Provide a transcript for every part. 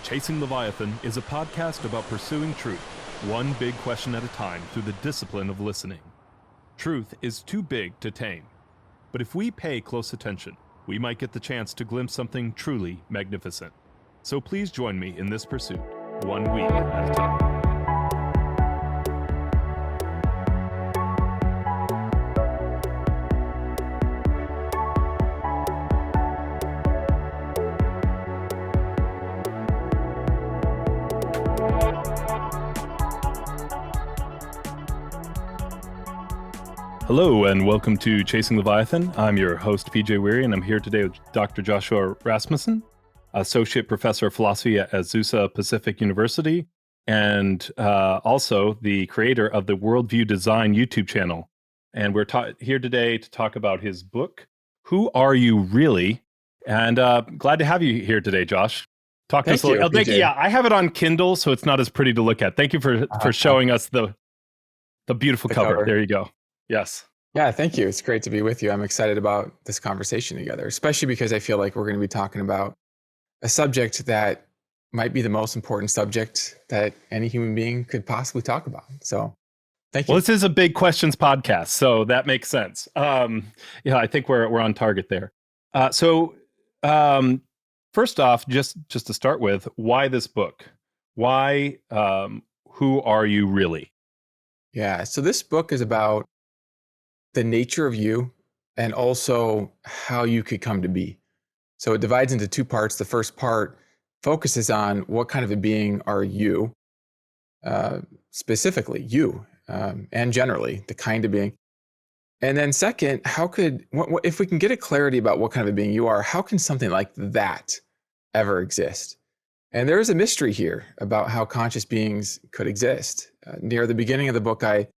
Chasing Leviathan is a podcast about pursuing truth, one big question at a time through the discipline of listening. Truth is too big to tame, but if we pay close attention, we might get the chance to glimpse something truly magnificent. So please join me in this pursuit, 1 week at a time. Hello and welcome to Chasing Leviathan. I'm your host, PJ Wehry, and I'm here today with Dr. Joshua Rasmussen, Associate Professor of Philosophy at Azusa Pacific University, and also the creator of the Worldview Design YouTube channel. And we're here today to talk about his book, Who Are You Really? And glad to have you here today, Josh. Talk to us a little. Thank you. Yeah, I have it on Kindle, so it's not as pretty to look at. Thank you for showing us the beautiful cover. There you go. Yes. Yeah, thank you. It's great to be with you. I'm excited about this conversation together, especially because I feel like we're going to be talking about a subject that might be the most important subject that any human being could possibly talk about. So thank you. Well, this is a big questions podcast, so that makes sense. I think we're on target there. First off, just to start with, why this book? Why Who Are You Really? Yeah, so this book is about the nature of you and also how you could come to be. So it divides into two parts. The first part focuses on what kind of a being are you, specifically you, and generally the kind of being. And then second, if we can get a clarity about what kind of a being you are, how can something like that ever exist? And there is a mystery here about how conscious beings could exist. Near the beginning of the book, I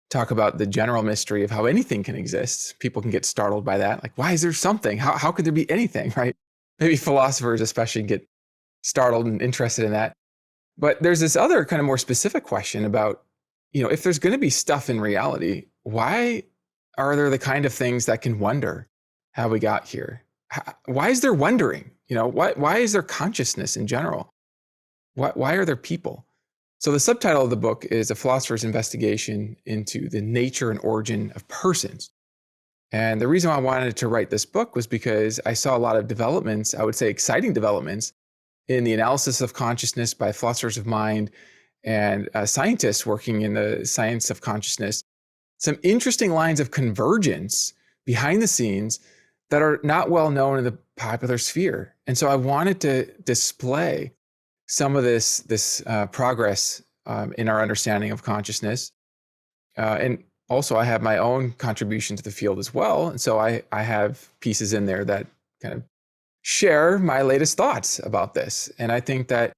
talk about the general mystery of how anything can exist. People can get startled by that. Like, why is there something? How could there be anything, right? Maybe philosophers especially get startled and interested in that. But there's this other kind of more specific question about, if there's going to be stuff in reality, why are there the kind of things that can wonder how we got here? Why is there wondering? Why is there consciousness in general? Why are there people? So the subtitle of the book is A Philosopher's Investigation into the Nature and Origin of Persons. And the reason why I wanted to write this book was because I saw a lot of developments, I would say exciting developments, in the analysis of consciousness by philosophers of mind and scientists working in the science of consciousness. Some interesting lines of convergence behind the scenes that are not well known in the popular sphere. And so I wanted to display some of this progress in our understanding of consciousness. And also I have my own contribution to the field as well. And so I have pieces in there that kind of share my latest thoughts about this. And I think that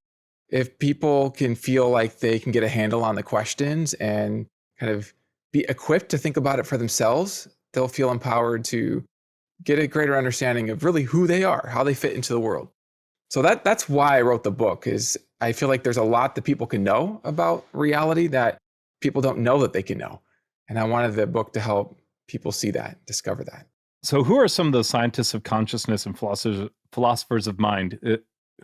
if people can feel like they can get a handle on the questions and kind of be equipped to think about it for themselves, they'll feel empowered to get a greater understanding of really who they are, how they fit into the world. So that's why I wrote the book, is I feel like there's a lot that people can know about reality that people don't know that they can know. And I wanted the book to help people see that, discover that. So who are some of the scientists of consciousness and philosophers of mind?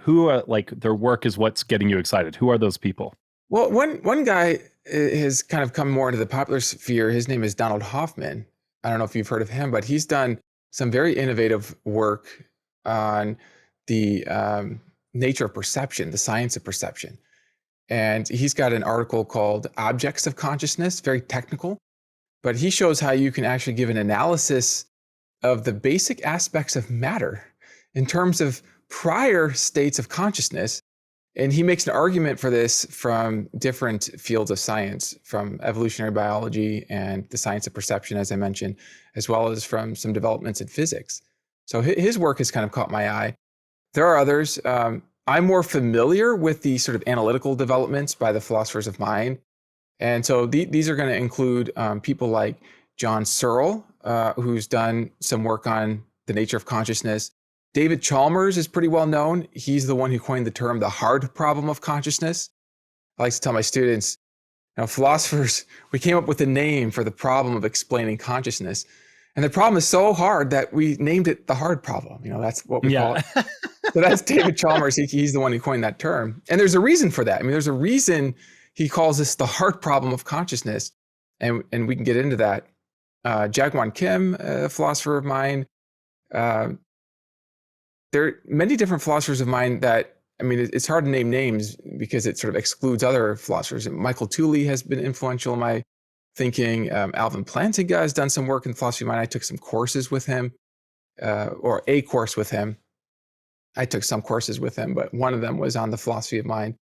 Who are, like, their work is what's getting you excited? Who are those people? Well, one guy has kind of come more into the popular sphere. His name is Donald Hoffman. I don't know if you've heard of him, but he's done some very innovative work on the nature of perception, the science of perception. And he's got an article called Objects of Consciousness, very technical, but he shows how you can actually give an analysis of the basic aspects of matter in terms of prior states of consciousness. And he makes an argument for this from different fields of science, from evolutionary biology and the science of perception, as I mentioned, as well as from some developments in physics. So his work has kind of caught my eye. There are others. I'm more familiar with the sort of analytical developments by the philosophers of mind. And so these are going to include people like John Searle, who's done some work on the nature of consciousness. David Chalmers is pretty well known. He's the one who coined the term the hard problem of consciousness. I like to tell my students, philosophers, we came up with a name for the problem of explaining consciousness. And the problem is so hard that we named it the hard problem. That's what we call Yeah. it. So that's David Chalmers. He's the one who coined that term. And there's a reason for that. I mean, there's a reason he calls this the hard problem of consciousness. And we can get into that. Jaegwon Kim, a philosopher of mine. There are many different philosophers of mine that, I mean, it's hard to name names because it sort of excludes other philosophers. Michael Tooley has been influential in my thinking. Alvin Plantinga has done some work in philosophy of mind. I took some courses with him, or a course with him. I took some courses with him, but one of them was on the philosophy of mind.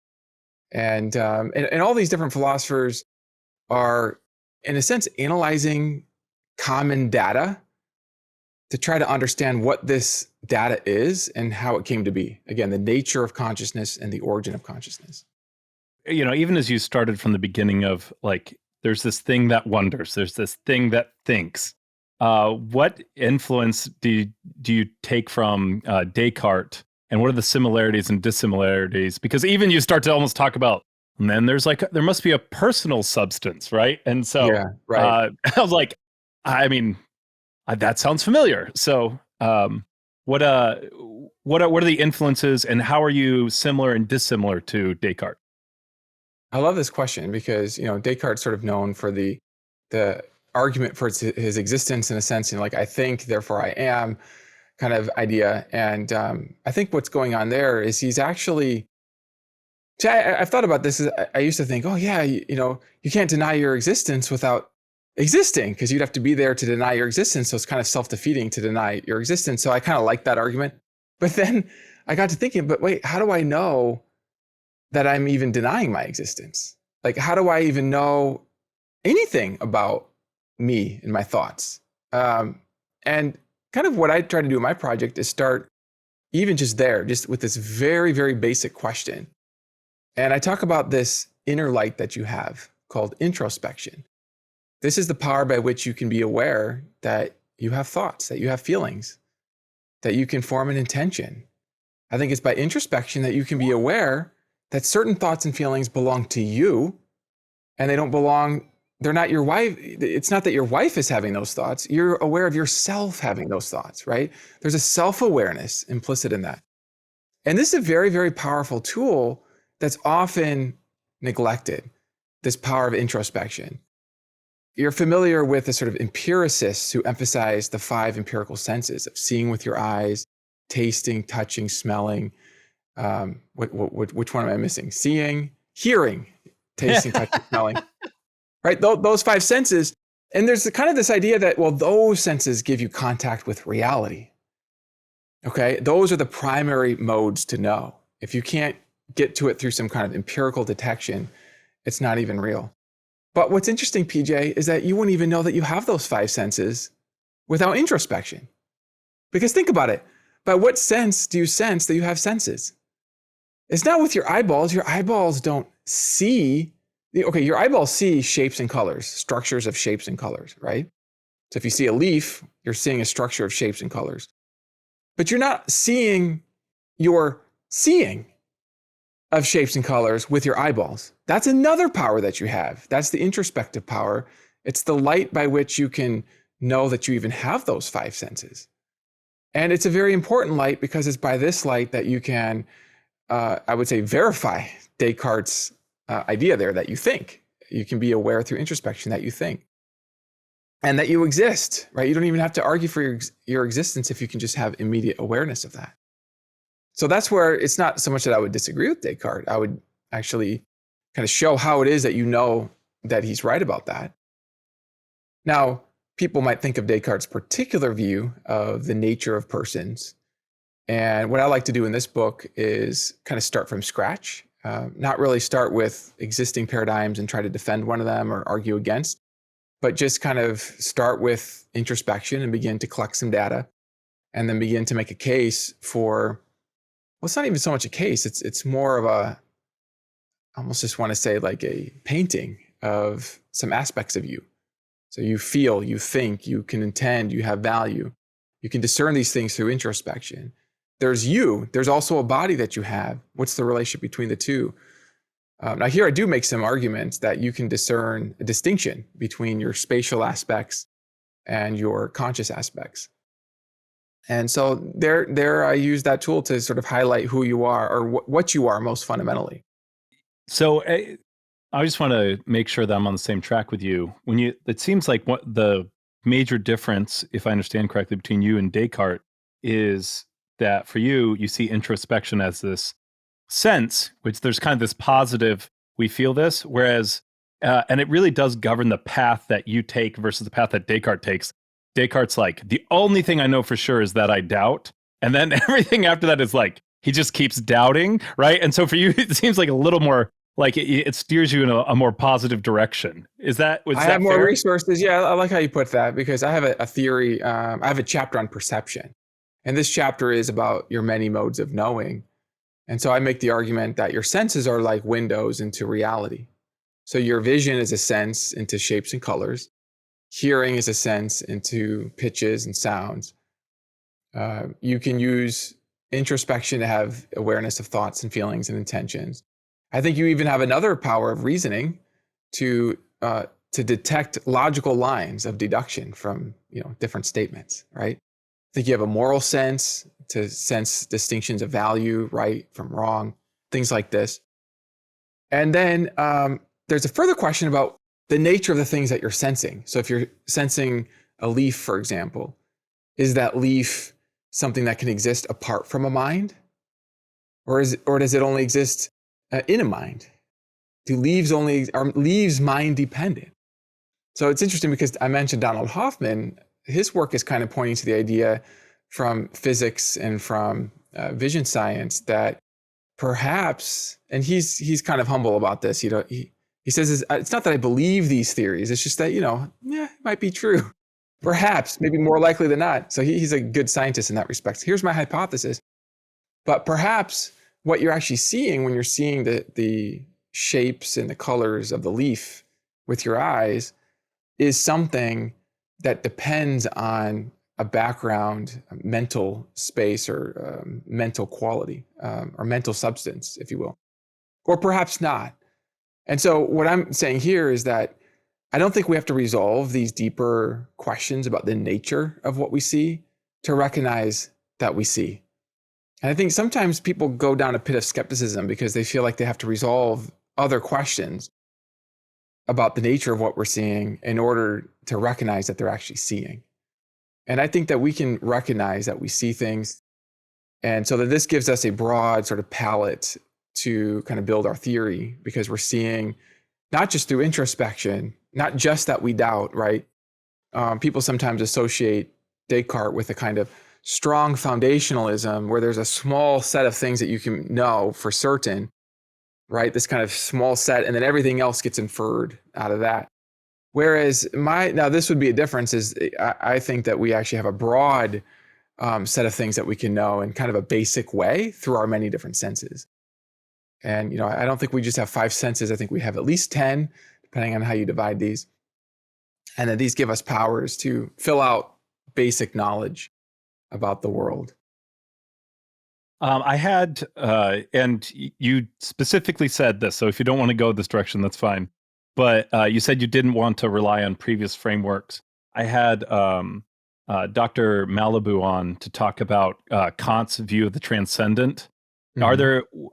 And all these different philosophers are, in a sense, analyzing common data to try to understand what this data is and how it came to be. Again, the nature of consciousness and the origin of consciousness. Even as you started from the beginning of like, there's this thing that wonders, there's this thing that thinks. What influence do you take from Descartes, and what are the similarities and dissimilarities? Because even you start to almost talk about, and then there must be a personal substance, right? And so Yeah, right. I was like, I mean, that sounds familiar. So what are the influences, and how are you similar and dissimilar to Descartes? I love this question because, Descartes sort of known for the argument for his existence, in a sense, like, I think, therefore I am kind of idea. And I think what's going on there is he's actually, I've thought about this. I used to think, oh yeah, you can't deny your existence without existing, because you'd have to be there to deny your existence. So it's kind of self-defeating to deny your existence. So I kind of like that argument. But then I got to thinking, but wait, how do I know that I'm even denying my existence? Like, how do I even know anything about me and my thoughts? And kind of what I try to do in my project is start even just there, just with this very, very basic question. And I talk about this inner light that you have called introspection. This is the power by which you can be aware that you have thoughts, that you have feelings, that you can form an intention. I think it's by introspection that you can be aware that certain thoughts and feelings belong to you, and they're not your wife. It's not that your wife is having those thoughts. You're aware of yourself having those thoughts, right? There's a self-awareness implicit in that. And this is a very, very powerful tool that's often neglected, this power of introspection. You're familiar with the sort of empiricists who emphasize the 5 empirical senses of seeing with your eyes, tasting, touching, smelling. Which one am I missing? Seeing, hearing, tasting, touching, smelling. Right? Those 5 senses. And there's kind of this idea that, well, those senses give you contact with reality. Okay? Those are the primary modes to know. If you can't get to it through some kind of empirical detection, it's not even real. But what's interesting, PJ, is that you wouldn't even know that you have those 5 senses without introspection. Because think about it. By what sense do you sense that you have senses? It's not with your eyeballs. Your eyeballs don't see. Okay, your eyeballs see shapes and colors, structures of shapes and colors, right? So if you see a leaf, you're seeing a structure of shapes and colors. But you're not seeing your seeing of shapes and colors with your eyeballs. That's another power that you have. That's the introspective power. It's the light by which you can know that you even have those 5 senses. And it's a very important light because it's by this light that you can, I would say, verify Descartes' idea there that you think. You can be aware through introspection that you think. And that you exist, right? You don't even have to argue for your existence if you can just have immediate awareness of that. So that's where it's not so much that I would disagree with Descartes. I would actually kind of show how it is that you know that he's right about that. Now, people might think of Descartes' particular view of the nature of persons. And what I like to do in this book is kind of start from scratch, not really start with existing paradigms and try to defend one of them or argue against, but just kind of start with introspection and begin to collect some data and then begin to make a case for, well, it's not even so much a case. It's more of I almost just want to say like a painting of some aspects of you. So you feel, you think, you can intend, you have value. You can discern these things through introspection. There's you. There's also a body that you have. What's the relationship between the two? Now here I do make some arguments that you can discern a distinction between your spatial aspects and your conscious aspects. And so there I use that tool to sort of highlight who you are, or what you are most fundamentally. So I just want to make sure that I'm on the same track with you. It seems like what the major difference, if I understand correctly, between you and Descartes is that for you, you see introspection as this sense, which there's kind of this positive, we feel this, whereas, and it really does govern the path that you take versus the path that Descartes takes. Descartes' like, the only thing I know for sure is that I doubt. And then everything after that is like, he just keeps doubting, right? And so for you, it seems like a little more like it steers you in a more positive direction. Was I that have more fair? resources. Yeah, I like how you put that, because I have a theory. I have a chapter on perception. And this chapter is about your many modes of knowing. And so I make the argument that your senses are like windows into reality. So your vision is a sense into shapes and colors. Hearing is a sense into pitches and sounds. You can use introspection to have awareness of thoughts and feelings and intentions. I think you even have another power of reasoning to detect logical lines of deduction from different statements, right? I think you have a moral sense to sense distinctions of value, right from wrong, things like this. And then there's a further question about the nature of the things that you're sensing. So if you're sensing a leaf, for example, is that leaf something that can exist apart from a mind? Or does it only exist in a mind? Are leaves mind dependent? So it's interesting because I mentioned Donald Hoffman. His work is kind of pointing to the idea from physics and from vision science that perhaps, and he's kind of humble about this. He says it's not that I believe these theories. It's just that it might be true. Perhaps, maybe more likely than not. So he's a good scientist in that respect. Here's my hypothesis. But perhaps what you're actually seeing when you're seeing the shapes and the colors of the leaf with your eyes is something that depends on a background mental space or mental quality or mental substance, if you will, or perhaps not. And so what I'm saying here is that I don't think we have to resolve these deeper questions about the nature of what we see to recognize that we see. And I think sometimes people go down a pit of skepticism because they feel like they have to resolve other questions about the nature of what we're seeing in order to recognize that they're actually seeing. And I think that we can recognize that we see things. And so that this gives us a broad sort of palette to kind of build our theory, because we're seeing not just through introspection, not just that we doubt, right? People sometimes associate Descartes with a kind of strong foundationalism where there's a small set of things that you can know for certain, right? This kind of small set, and then everything else gets inferred out of that. Whereas now this would be a difference is I think that we actually have a broad set of things that we can know in kind of a basic way through our many different senses. And, I don't think we just have 5 senses. I think we have at least 10, depending on how you divide these. And then these give us powers to fill out basic knowledge about the world. I had, and you specifically said this, so if you don't want to go this direction, that's fine. But you said you didn't want to rely on previous frameworks. I had Dr. Malibu on to talk about Kant's view of the transcendent. Mm-hmm.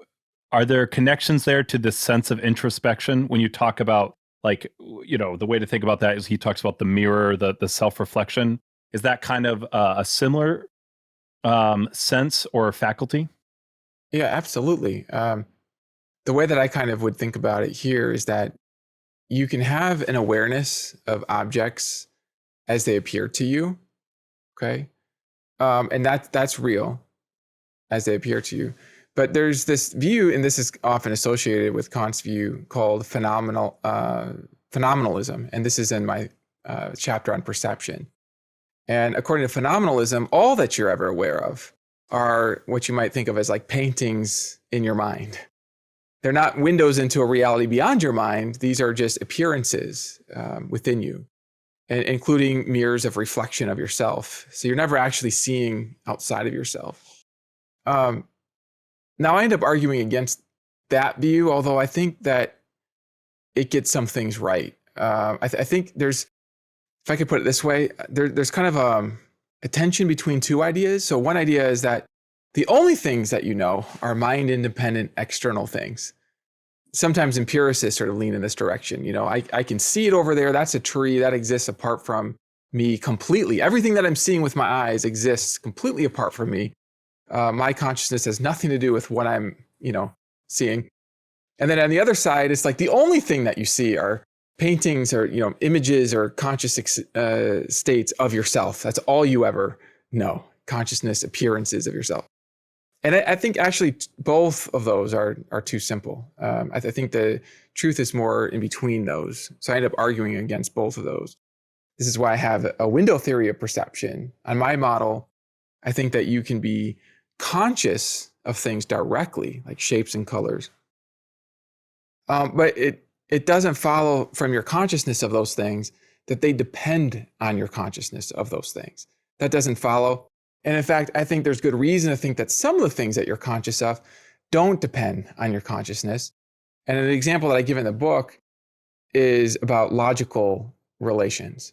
Are there connections there to this sense of introspection when you talk about, like, the way to think about that is he talks about the mirror, the self-reflection. Is that kind of a similar sense or faculty? Yeah, absolutely. The way that I kind of would think about it here is that you can have an awareness of objects as they appear to you, okay? And that's real as they appear to you. But there's this view, and this is often associated with Kant's view, called phenomenalism. And this is in my chapter on perception. And according to phenomenalism, all that you're ever aware of are what you might think of as like paintings in your mind. They're not windows into a reality beyond your mind. These are just appearances within you, and including mirrors of reflection of yourself. So you're never actually seeing outside of yourself. Now, I end up arguing against that view, although I think that it gets some things right. I think there's if I could put it this way, there's kind of a tension between two ideas. So one idea is that the only things that you know are mind independent external things. Sometimes empiricists sort of lean in this direction. I can see it over there. That's a tree that exists apart from me completely. Everything that I'm seeing with my eyes exists completely apart from me. My consciousness has nothing to do with what I'm, seeing. And then on the other side, it's like the only thing that you see are paintings or, images or conscious states of yourself. That's all you ever know. Consciousness, appearances of yourself. And I think actually both of those are too simple. I think the truth is more in between those. So I end up arguing against both of those. This is why I have a window theory of perception. On my model, I think that you can be conscious of things directly, like shapes and colors. But it doesn't follow from your consciousness of those things that they depend on your consciousness of those things. That doesn't follow. And in fact, I think there's good reason to think that some of the things that you're conscious of don't depend on your consciousness. And an example that I give in the book is about logical relations.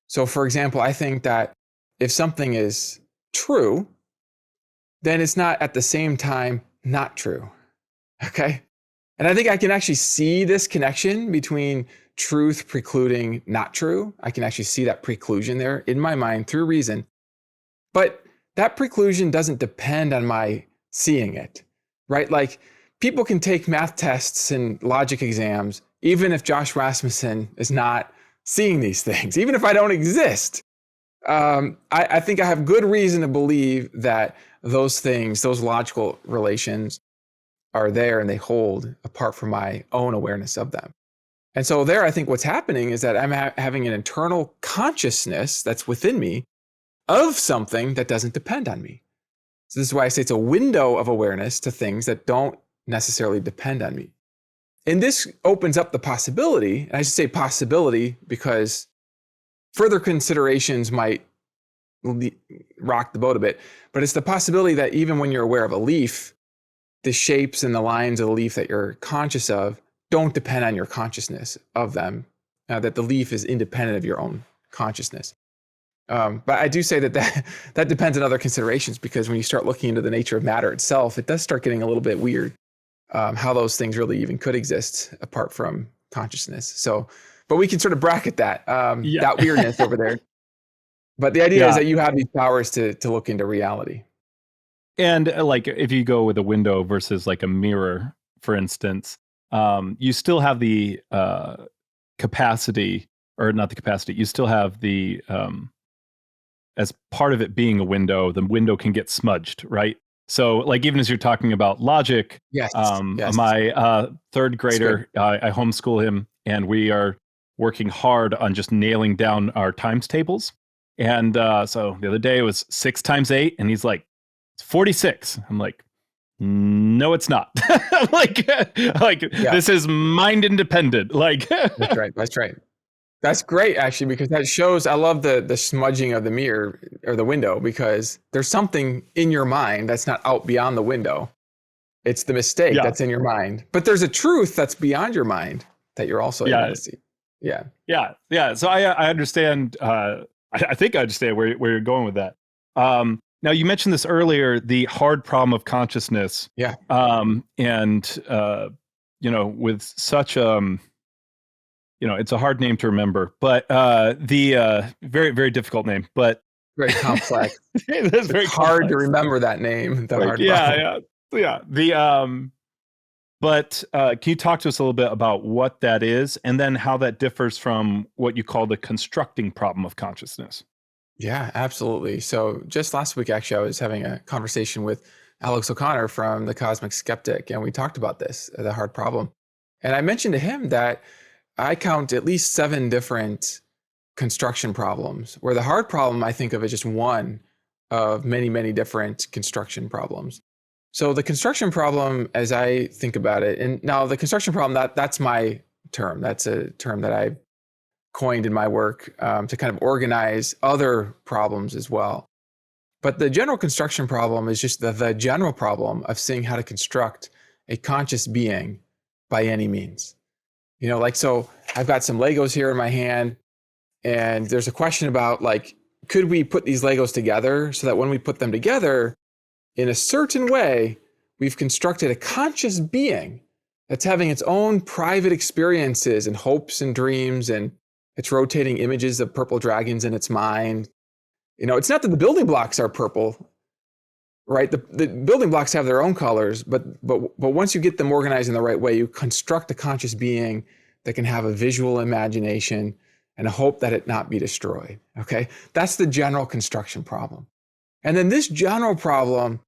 So for example, I think that if something is true, then it's not at the same time not true. Okay? And I think I can actually see this connection between truth precluding not true. I can actually see that preclusion there in my mind through reason. But that preclusion doesn't depend on my seeing it, right? Like people can take math tests and logic exams, even if Josh Rasmussen is not seeing these things, even if I don't exist. I think I have good reason to believe that those things, those logical relations are there and they hold apart from my own awareness of them. And so there, I think what's happening is that I'm having an internal consciousness that's within me of something that doesn't depend on me. So this is why I say it's a window of awareness to things that don't necessarily depend on me. And this opens up the possibility, and I should say possibility because further considerations might rock the boat a bit, but it's the possibility that even when you're aware of a leaf, the shapes and the lines of the leaf that you're conscious of don't depend on your consciousness of them, that the leaf is independent of your own consciousness. But I do say that depends on other considerations, because when you start looking into the nature of matter itself, it does start getting a little bit weird, how those things really even could exist apart from consciousness. So, but we can sort of bracket that, that weirdness over there. But the idea is that you have these powers to look into reality. And like if you go with a window versus like a mirror, for instance, you still have the capacity, or not the capacity, you still have the as part of it being a window, the window can get smudged, right? So like even as you're talking about logic, Yes. My third grader, I homeschool him, and we are working hard on just nailing down our times tables. And so the other day it was 6 times 8, and he's like, it's 46. I'm like, no, it's not. This is mind independent. Like That's right. That's right. That's great, actually, because that shows, I love the smudging of the mirror or the window, because there's something in your mind that's not out beyond the window. It's the mistake that's in your mind. But there's a truth that's beyond your mind that you're also able to see. Yeah. So I understand. I think I understand where you're going with that. Now, you mentioned this earlier, the hard problem of consciousness. Yeah. And with such it's a hard name to remember, but the very, very difficult name, but very complex. It's very hard complex to remember that name. But can you talk to us a little bit about what that is, and then how that differs from what you call the constructing problem of consciousness? Yeah, absolutely. So just last week, actually, I was having a conversation with Alex O'Connor from The Cosmic Skeptic, and we talked about this, the hard problem. And I mentioned to him that I count at least 7 different construction problems, where the hard problem I think of as just one of many, many different construction problems. So the construction problem, as I think about it, and now the construction problem, that's my term. That's a term that I coined in my work to kind of organize other problems as well. But the general construction problem is just the general problem of seeing how to construct a conscious being by any means. So I've got some Legos here in my hand, And there's a question about like, could we put these Legos together so that when we put them together in a certain way, we've constructed a conscious being that's having its own private experiences and hopes and dreams, and it's rotating images of purple dragons in its mind. It's not that the building blocks are purple, right? The building blocks have their own colors, but once you get them organized in the right way, you construct a conscious being that can have a visual imagination and a hope that it not be destroyed, okay? That's the general construction problem. And then this general problem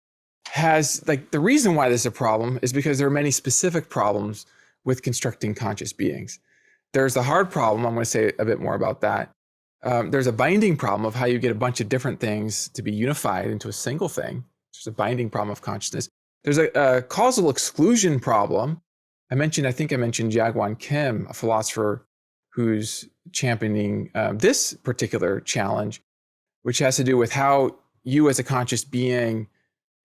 has, like, the reason why this is a problem is because there are many specific problems with constructing conscious beings. There's the hard problem. I'm going to say a bit more about that. There's a binding problem of how you get a bunch of different things to be unified into a single thing. There's a binding problem of consciousness. There's a causal exclusion problem. I think I mentioned Jaegwon Kim, a philosopher who's championing this particular challenge, which has to do with how you as a conscious being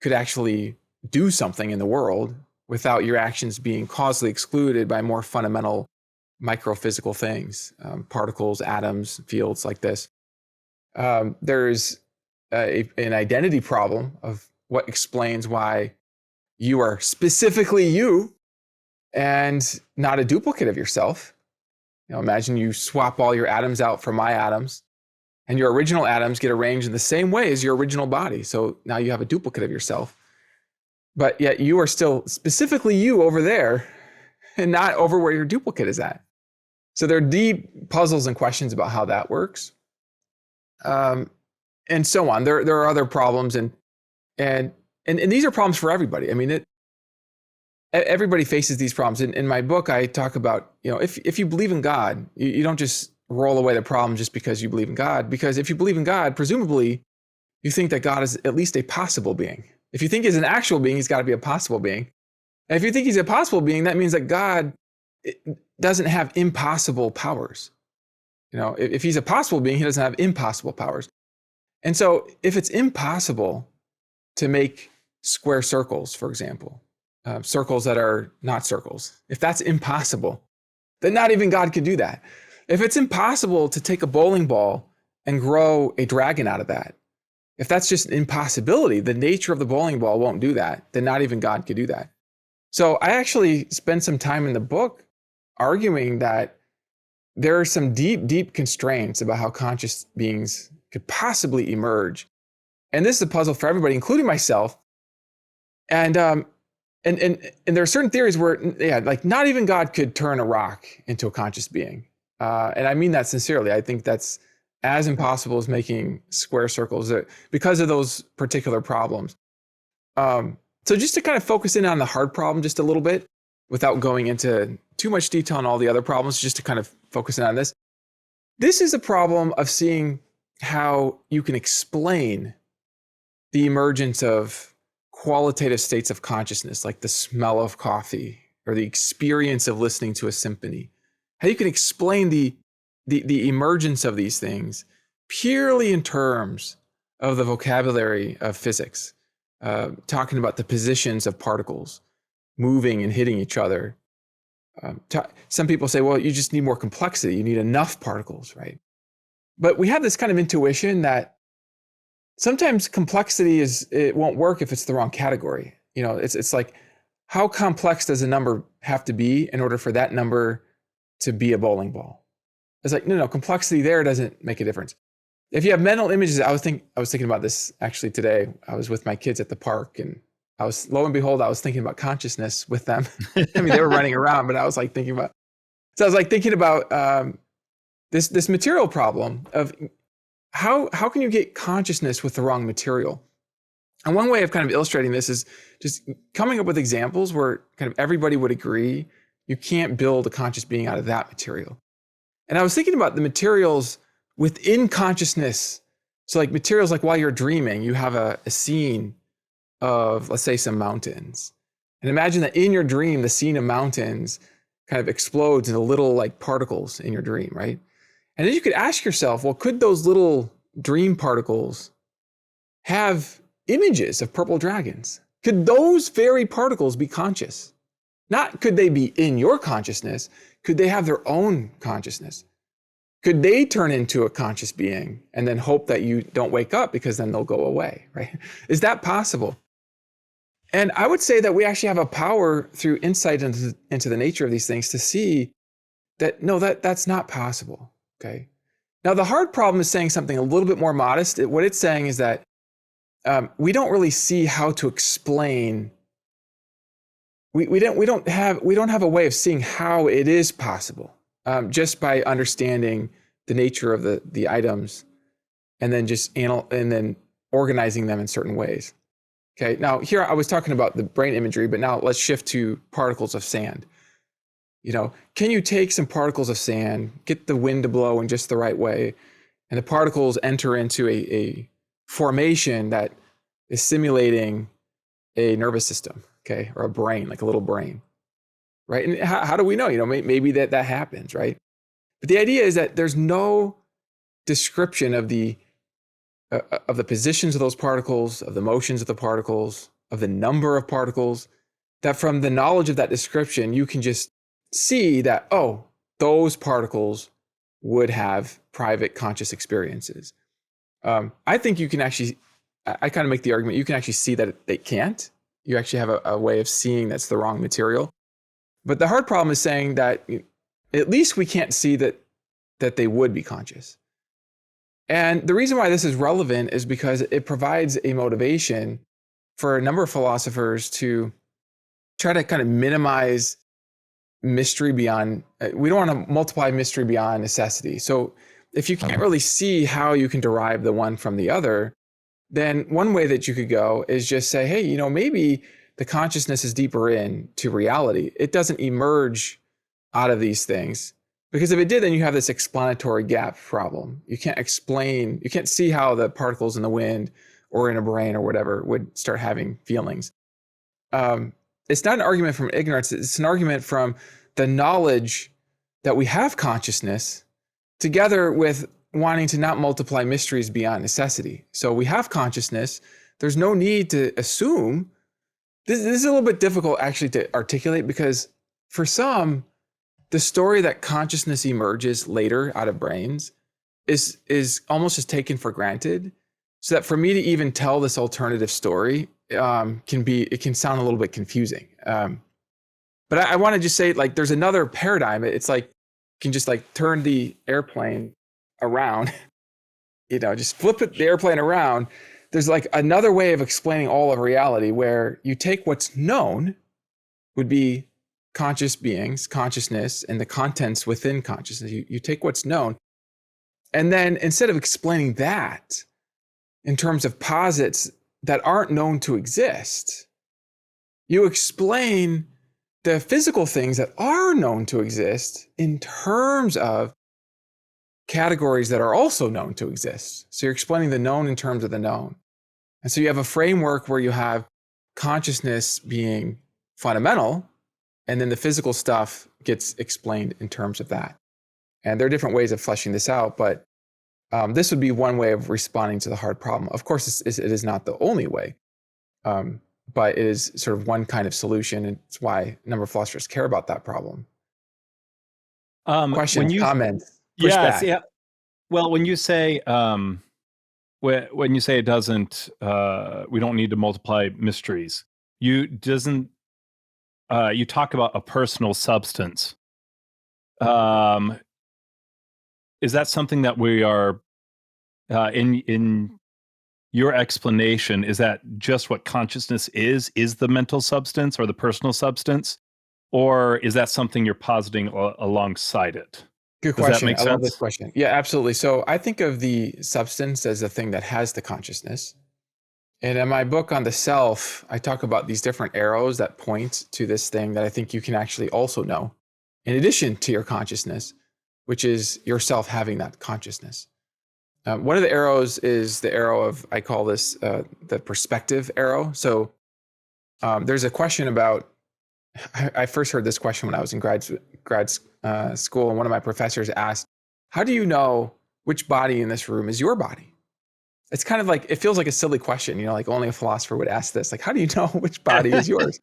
could actually do something in the world without your actions being causally excluded by more fundamental microphysical things, particles, atoms, fields like this. There's an identity problem of what explains why you are specifically you and not a duplicate of yourself. Imagine you swap all your atoms out for my atoms, and your original atoms get arranged in the same way as your original body. So now you have a duplicate of yourself, but yet you are still specifically you over there and not over where your duplicate is at. So there are deep puzzles and questions about how that works, and so on. There are other problems, and these are problems for everybody. I mean, everybody faces these problems. In my book, I talk about, if you believe in God, you don't just roll away the problem just because you believe in God. Because if you believe in God, presumably you think that God is at least a possible being. If you think he's an actual being, he's got to be a possible being. And if you think he's a possible being, that means that God doesn't have impossible powers. If he's a possible being, he doesn't have impossible powers. And so if it's impossible to make square circles, for example, circles that are not circles, if that's impossible, then not even God could do that. If it's impossible to take a bowling ball and grow a dragon out of that, if that's just an impossibility, the nature of the bowling ball won't do that, then not even God could do that. So I actually spend some time in the book arguing that there are some deep, deep constraints about how conscious beings could possibly emerge. And this is a puzzle for everybody, including myself. And there are certain theories where, like not even God could turn a rock into a conscious being. And I mean that sincerely. I think that's as impossible as making square circles because of those particular problems. So just to kind of focus in on the hard problem just a little bit, without going into too much detail on all the other problems, just to kind of focus in on this. This is a problem of seeing how you can explain the emergence of qualitative states of consciousness, like the smell of coffee or the experience of listening to a symphony. How you can explain the emergence of these things purely in terms of the vocabulary of physics, talking about the positions of particles moving and hitting each other. Some people say, well, you just need more complexity. You need enough particles, right? But we have this kind of intuition that sometimes complexity it won't work if it's the wrong category. It's like, how complex does a number have to be in order for that number to be a bowling ball? It's like, no, complexity there doesn't make a difference. If you have mental images, I was thinking about this actually today. I was with my kids at the park, and lo and behold, I was thinking about consciousness with them. I mean, they were running around, but I was thinking about this material problem of how can you get consciousness with the wrong material? And one way of kind of illustrating this is just coming up with examples where kind of everybody would agree you can't build a conscious being out of that material. And I was thinking about the materials within consciousness. So like materials like while you're dreaming, you have a scene of, let's say, some mountains. And imagine that in your dream, the scene of mountains kind of explodes into little like particles in your dream, right? And then you could ask yourself, well, could those little dream particles have images of purple dragons? Could those very particles be conscious? Not could they be in your consciousness, could they have their own consciousness? Could they turn into a conscious being and then hope that you don't wake up because then they'll go away, right? Is that possible? And I would say that we actually have a power through insight into the nature of these things to see that, no, that's not possible, okay? Now, the hard problem is saying something a little bit more modest. What it's saying is that we don't really see how to explain. We don't have a way of seeing how it is possible just by understanding the nature of the items and then organizing them in certain ways. Okay. Now here I was talking about the brain imagery, but now let's shift to particles of sand. Can you take some particles of sand, get the wind to blow in just the right way, and the particles enter into a formation that is simulating a nervous system, okay, or a brain, like a little brain, right? And how do we know? Maybe that happens, right? But the idea is that there's no description of the positions of those particles, of the motions of the particles, of the number of particles, that from the knowledge of that description, you can just see that, oh, those particles would have private conscious experiences. I think you can actually, I kind of make the argument, you can actually see that they can't. You actually have a way of seeing that's the wrong material. But the hard problem is saying that at least we can't see that they would be conscious. And the reason why this is relevant is because it provides a motivation for a number of philosophers to try to kind of minimize mystery beyond, we don't want to multiply mystery beyond necessity. So if you can't really see how you can derive the one from the other, then one way that you could go is just say, hey, maybe the consciousness is deeper into reality. It doesn't emerge out of these things. Because if it did, then you have this explanatory gap problem. You can't see how the particles in the wind or in a brain or whatever would start having feelings. It's not an argument from ignorance. It's an argument from the knowledge that we have consciousness together with wanting to not multiply mysteries beyond necessity. So we have consciousness. There's no need to assume. This is a little bit difficult actually to articulate because for some, the story that consciousness emerges later out of brains is almost just taken for granted. So that for me to even tell this alternative story can sound a little bit confusing. But I want to just say, like, there's another paradigm. It's like you can just like turn the airplane around, just flip the airplane around. There's like another way of explaining all of reality where you take what's known would be conscious beings, consciousness, and the contents within consciousness. You take what's known, and then instead of explaining that in terms of posits that aren't known to exist, you explain the physical things that are known to exist in terms of categories that are also known to exist. So you're explaining the known in terms of the known. And so you have a framework where you have consciousness being fundamental, and then the physical stuff gets explained in terms of that. And there are different ways of fleshing this out, but this would be one way of responding to the hard problem. Of course, it is not the only way, but it is sort of one kind of solution. And it's why a number of philosophers care about that problem. Questions, comments, pushback? Yeah. Well, when you say when you say it doesn't, we don't need to multiply mysteries. You talk about a personal substance. Is that something that we are in your explanation? Is that just what consciousness is the mental substance or the personal substance, or is that something you're positing alongside it? Good question. Does that make sense? I love this question. Yeah, absolutely. So I think of the substance as the thing that has the consciousness. And in my book on the self, I talk about these different arrows that point to this thing that I think you can actually also know, in addition to your consciousness, which is yourself having that consciousness. One of the arrows is the arrow of, I call this the perspective arrow. So there's a question about, I first heard this question when I was in grad school, and one of my professors asked, how do you know which body in this room is your body? It's kind of like, it feels like a silly question, like only a philosopher would ask this. Like, how do you know which body is yours?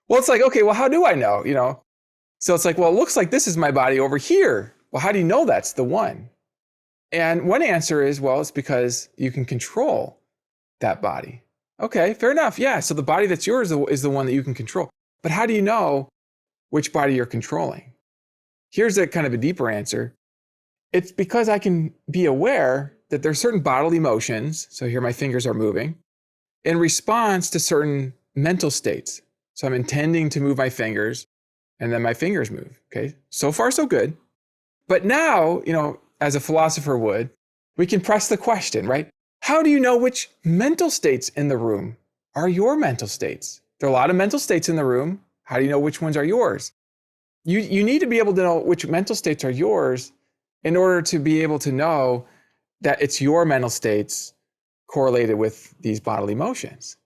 Well, it's like, okay, well, how do I know? So it's like, well, it looks like this is my body over here. well, how do you know that's the one? And one answer is, well, it's because you can control that body. Okay, fair enough. Yeah, so the body that's yours is the one that you can control. But how do you know which body you're controlling? Here's a kind of a deeper answer. It's because I can be aware that there's certain bodily motions. So here my fingers are moving in response to certain mental states. So I'm intending to move my fingers and then my fingers move. Okay, so far so good. But now, as a philosopher would, we can press the question, right? How do you know which mental states in the room are your mental states? There are a lot of mental states in the room. How do you know which ones are yours? You need to be able to know which mental states are yours in order to be able to know that it's your mental states correlated with these bodily motions,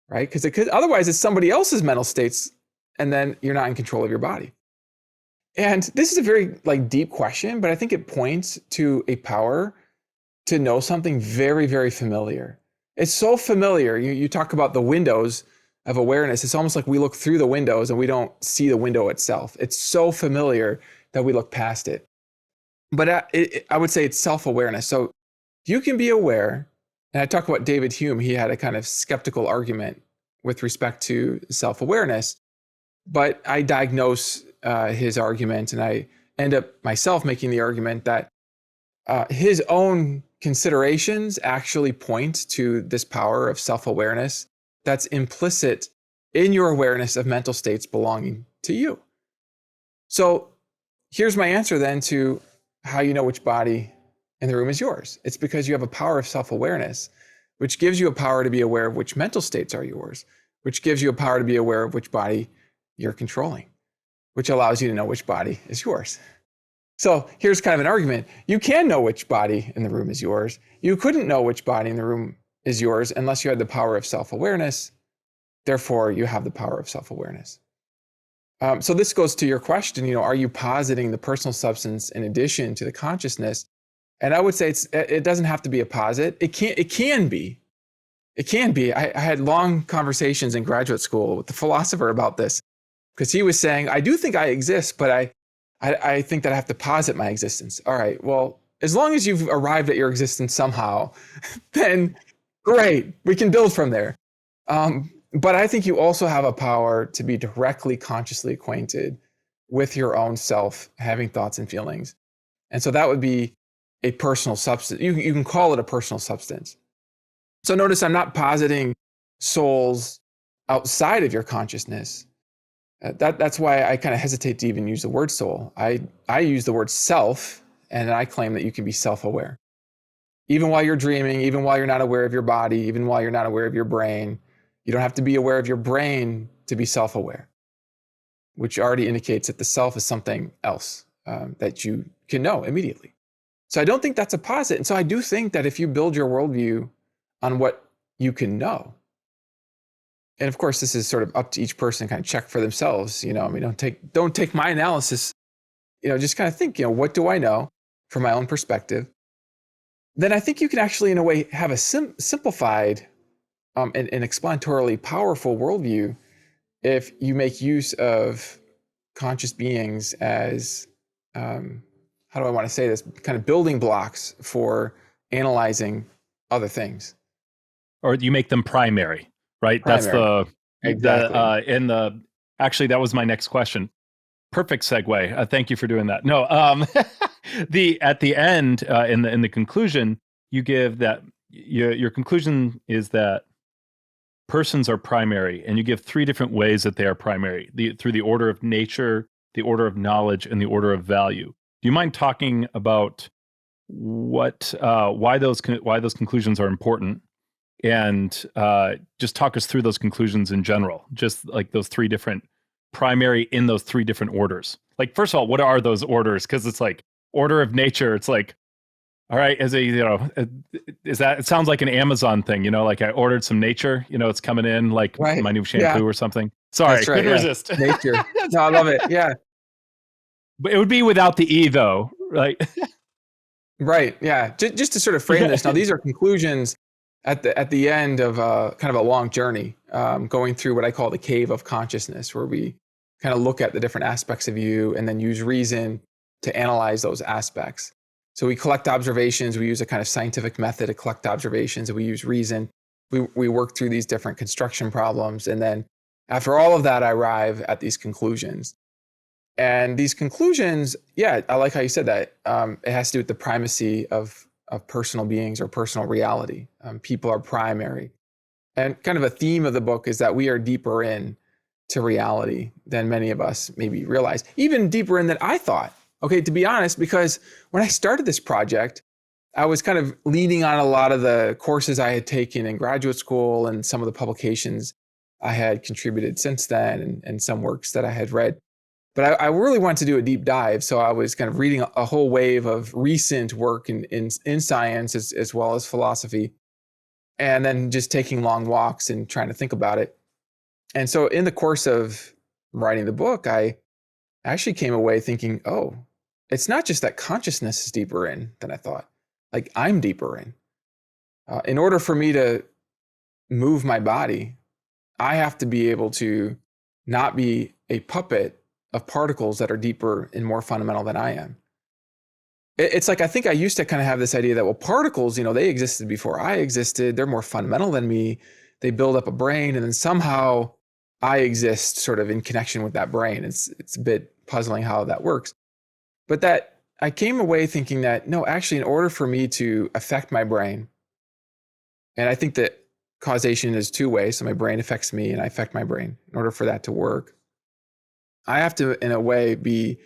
right? Because otherwise it's somebody else's mental states, and then you're not in control of your body. And this is a very deep question, but I think it points to a power to know something very, very familiar. It's so familiar. You talk about the windows of awareness. It's almost like we look through the windows and we don't see the window itself. It's so familiar that we look past it. But I would say it's self-awareness. So you can be aware, and I talk about David Hume. He had a kind of skeptical argument with respect to self-awareness, but I diagnose his argument, and I end up myself making the argument that his own considerations actually point to this power of self-awareness that's implicit in your awareness of mental states belonging to you. So here's my answer then to how you know which body in the room is yours. It's because you have a power of self-awareness, which gives you a power to be aware of which mental states are yours, which gives you a power to be aware of which body you're controlling, which allows you to know which body is yours. So here's kind of an argument. You can know which body in the room is yours. You couldn't know which body in the room is yours unless you had the power of self-awareness. Therefore, you have the power of self-awareness. So this goes to your question, are you positing the personal substance in addition to the consciousness? And I would say it doesn't have to be a posit. It can be. It can be. I had long conversations in graduate school with the philosopher about this, because he was saying, I do think I exist, but I think that I have to posit my existence. All right, well, as long as you've arrived at your existence somehow, then great, we can build from there. But I think you also have a power to be directly consciously acquainted with your own self, having thoughts and feelings. And so that would be a personal substance. You can call it a personal substance. So notice I'm not positing souls outside of your consciousness. That's why I kind of hesitate to even use the word soul. I use the word self, and I claim that you can be self-aware. Even while you're dreaming, even while you're not aware of your body, even while you're not aware of your brain, you don't have to be aware of your brain to be self-aware, which already indicates that the self is something else that you can know immediately. So I don't think that's a posit. And so I do think that if you build your worldview on what you can know, and of course, this is sort of up to each person to kind of check for themselves. Don't take my analysis. Just kind of think, what do I know from my own perspective? Then I think you can actually, in a way, have a simplified and explanatorily powerful worldview if you make use of conscious beings as, how do I want to say this, kind of building blocks for analyzing other things. Or you make them primary, right? Primary. Exactly. Actually, that was my next question. Perfect segue. Thank you for doing that. No, at the end, in the conclusion, you give that your conclusion is that persons are primary, and you give three different ways that they are primary: through the order of nature, the order of knowledge, and the order of value. Do you mind talking about why those conclusions are important, and just talk us through those conclusions in general, just like those three different primary in those three different orders? Like, first of all, what are those orders? Because it's like order of nature. It's like, all right, is that, it sounds like an Amazon thing, like I ordered some nature, it's coming in like Right. my new shampoo or something. Sorry, That's right, couldn't resist. Nature. No, I love it. Yeah. But it would be without the E though, right? Right. Yeah. Just to sort of frame this. Now, these are conclusions at the end of kind of a long journey, going through what I call the cave of consciousness, where we kind of look at the different aspects of you and then use reason to analyze those aspects. So we collect observations, we use a kind of scientific method to collect observations, and we use reason. We work through these different construction problems, and then after all of that, I arrive at these conclusions. And these conclusions, yeah, I like how you said that. It has to do with the primacy of personal beings or personal reality. People are primary. And kind of a theme of the book is that we are deeper in to reality than many of us maybe realize, even deeper in than I thought. Okay, to be honest, because when I started this project, I was kind of leaning on a lot of the courses I had taken in graduate school and some of the publications I had contributed since then, and some works that I had read. But I really wanted to do a deep dive. So I was kind of reading a whole wave of recent work in science as well as philosophy, and then just taking long walks and trying to think about it. And so in the course of writing the book, I actually came away thinking, oh, it's not just that consciousness is deeper in than I thought. Like, I'm deeper in. In order for me to move my body, I have to be able to not be a puppet of particles that are deeper and more fundamental than I am. It's like, I think I used to kind of have this idea that, well, particles, they existed before I existed. They're more fundamental than me. They build up a brain, and then somehow I exist sort of in connection with that brain. It's a bit puzzling how that works. But that I came away thinking that, no, actually, in order for me to affect my brain, and I think that causation is two ways. So my brain affects me and I affect my brain. In order for that to work, I have to, in a way, be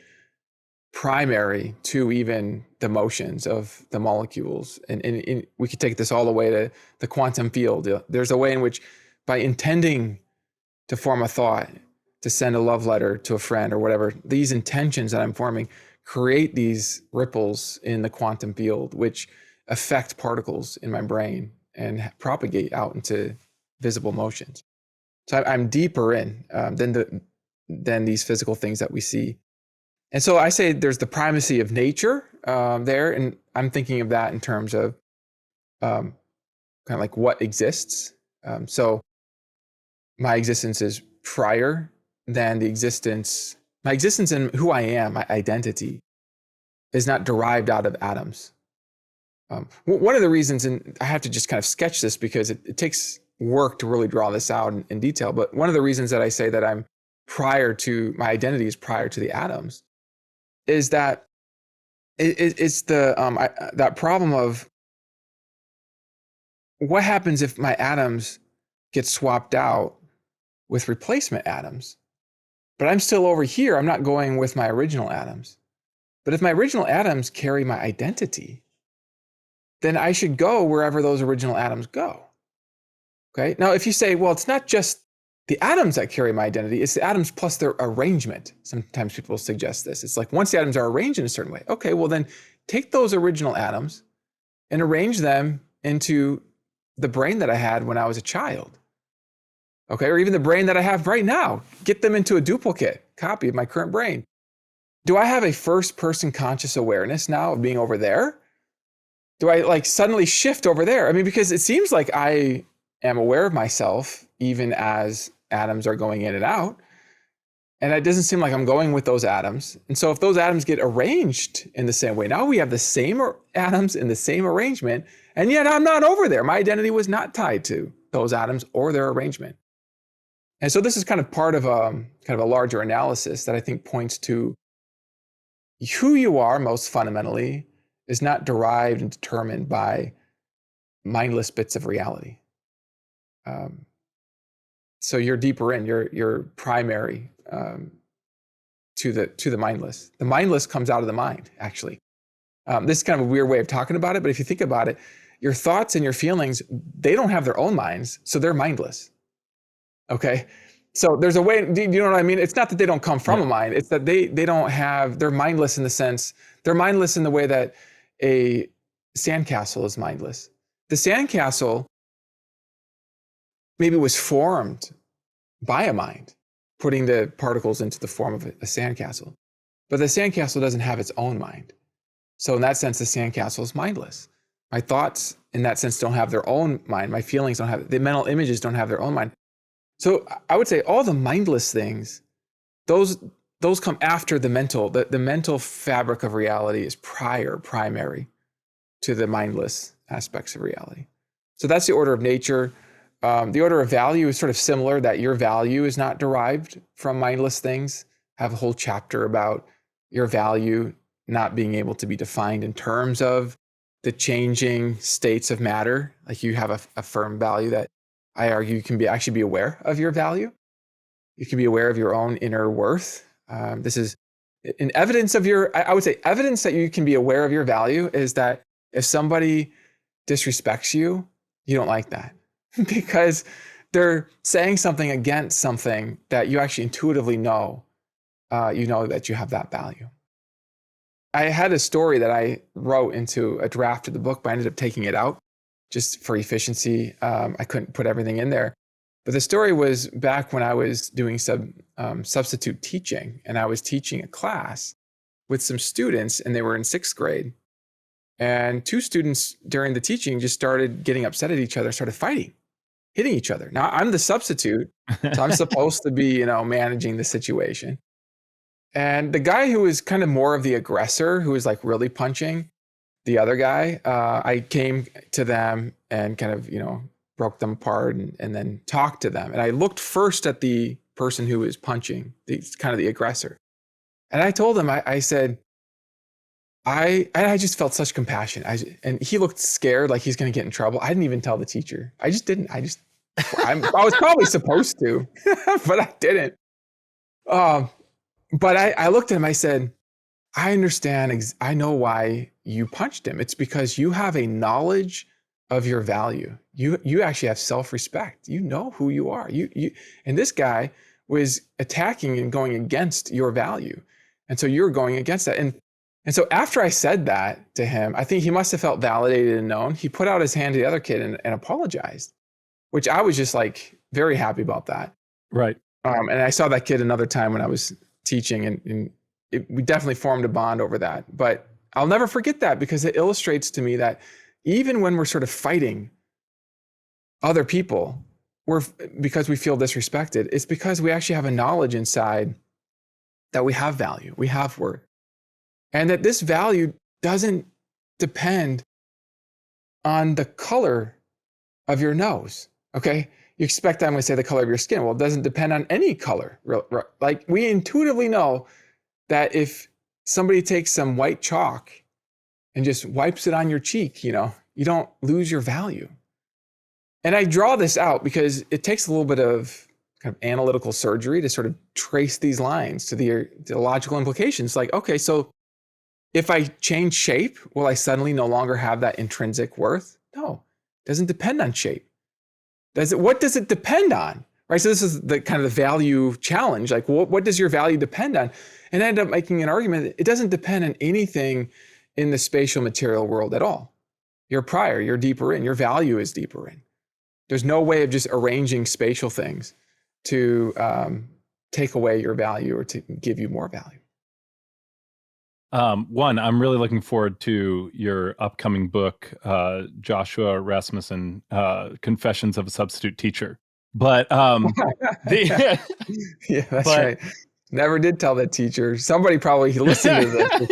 primary to even the motions of the molecules. And we could take this all the way to the quantum field. There's a way in which, by intending to form a thought, to send a love letter to a friend or whatever, these intentions that I'm forming create these ripples in the quantum field, which affect particles in my brain and propagate out into visible motions. So I'm deeper in than these physical things that we see. And so I say there's the primacy of nature there, and I'm thinking of that in terms of kind of like what exists. So my existence is prior than my existence and who I am, my identity, is not derived out of atoms. One of the reasons, and I have to just kind of sketch this because it takes work to really draw this out in detail, but one of the reasons that I say that my identity is prior to the atoms is that it's that problem of what happens if my atoms get swapped out with replacement atoms, but I'm still over here. I'm not going with my original atoms. But if my original atoms carry my identity, then I should go wherever those original atoms go. Okay. Now, if you say, well, it's not just the atoms that carry my identity, it's the atoms plus their arrangement. Sometimes people suggest this. It's like, once the atoms are arranged in a certain way, okay, well then take those original atoms and arrange them into the brain that I had when I was a child. Okay, or even the brain that I have right now. Get them into a duplicate copy of my current brain. Do I have a first person conscious awareness now of being over there? Do I like suddenly shift over there? I mean, because it seems like I am aware of myself even as atoms are going in and out. And it doesn't seem like I'm going with those atoms. And so if those atoms get arranged in the same way, now we have the same atoms in the same arrangement, and yet I'm not over there. My identity was not tied to those atoms or their arrangement. And so this is kind of part of a larger analysis that I think points to who you are most fundamentally is not derived and determined by mindless bits of reality. So you're deeper in, you're primary to the mindless. The mindless comes out of the mind, actually. This is kind of a weird way of talking about it, but if you think about it, your thoughts and your feelings, they don't have their own minds, so they're mindless. Okay? So there's a way, do you know what I mean? It's not that they don't come from a mind, it's that they're mindless in the sense, they're mindless in the way that a sandcastle is mindless. The sandcastle maybe was formed by a mind, putting the particles into the form of a sandcastle. But the sandcastle doesn't have its own mind. So in that sense, the sandcastle is mindless. My thoughts, in that sense, don't have their own mind. My feelings don't have, the mental images don't have their own mind. So I would say all the mindless things, those those come after the mental. The mental fabric of reality is primary to the mindless aspects of reality. So that's the order of nature. The order of value is sort of similar, that your value is not derived from mindless things. I have a whole chapter about your value not being able to be defined in terms of the changing states of matter. Like you have a firm value that I argue you can actually be aware of your value. You can be aware of your own inner worth. This is an evidence of I would say evidence that you can be aware of your value is that if somebody disrespects you, you don't like that because they're saying something against something that you actually intuitively know. You know that you have that value. I had a story that I wrote into a draft of the book, but I ended up taking it out just for efficiency. I couldn't put everything in there. But the story was back when I was doing substitute teaching, and I was teaching a class with some students, and they were in 6th grade. And 2 students during the teaching just started getting upset at each other, started fighting, hitting each other. Now, I'm the substitute, so I'm supposed to be, managing the situation. And the guy who was kind of more of the aggressor, who was like really punching the other guy, I came to them and kind of, broke them apart and then talked to them. And I looked first at the person who was punching, kind of the aggressor. And I told him, I said, I just felt such compassion. And he looked scared, like he's going to get in trouble. I didn't even tell the teacher. I just didn't. I was probably supposed to, but I didn't. But I looked at him, I said, I understand. I know why you punched him. It's because you have a knowledge of your value. You actually have self-respect. You know who you are. And this guy was attacking and going against your value. And so you're going against that. And so after I said that to him, I think he must have felt validated and known. He put out his hand to the other kid and apologized, which I was just like very happy about that. Right. And I saw that kid another time when I was teaching, and we definitely formed a bond over that. But I'll never forget that because it illustrates to me that even when we're sort of fighting other people, because we feel disrespected, it's because we actually have a knowledge inside that we have value, we have worth. And that this value doesn't depend on the color of your nose, okay? You expect I'm going to say the color of your skin. Well, it doesn't depend on any color. Like we intuitively know that if somebody takes some white chalk and just wipes it on your cheek, you don't lose your value. And I draw this out because it takes a little bit of kind of analytical surgery to sort of trace these lines to the logical implications. Like, okay, so if I change shape, will I suddenly no longer have that intrinsic worth? No, it doesn't depend on shape. What does it depend on? Right. So this is the kind of the value challenge. Like, what does your value depend on? And I end up making an argument that it doesn't depend on anything in the spatial material world at all. You're prior, you're deeper in, your value is deeper in. There's no way of just arranging spatial things to take away your value or to give you more value. One, I'm really looking forward to your upcoming book, Joshua Rasmussen, Confessions of a Substitute Teacher. But yeah, that's right. Never did tell that teacher. Somebody probably listened to this is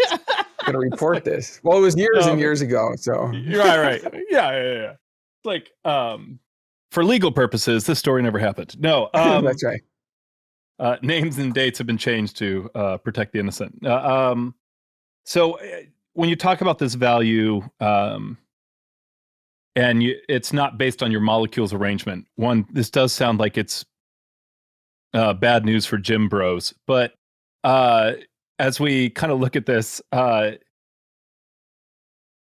going to report this. Well, it was years and years ago. So right. Yeah. Like, for legal purposes, this story never happened. No, that's right. Names and dates have been changed to protect the innocent. So when you talk about this value, and it's not based on your molecules arrangement, this does sound like it's bad news for gym bros. But as we kind of look at this,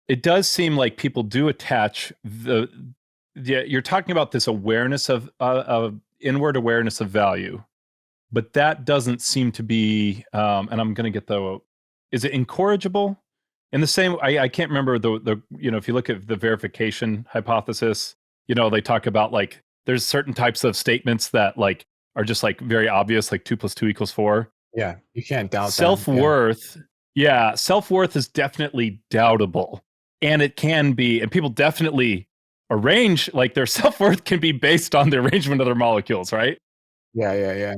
it does seem like people do attach you're talking about this awareness of inward awareness of value, but that doesn't seem to be, and I'm going to get is it incorrigible? In the same, I can't remember the if you look at the verification hypothesis, they talk about like there's certain types of statements that like are just like very obvious, like 2 + 2 = 4. Yeah, you can't doubt self-worth. Yeah, self-worth is definitely doubtable, and it can be, and people definitely arrange like their self-worth can be based on the arrangement of their molecules, right? Yeah.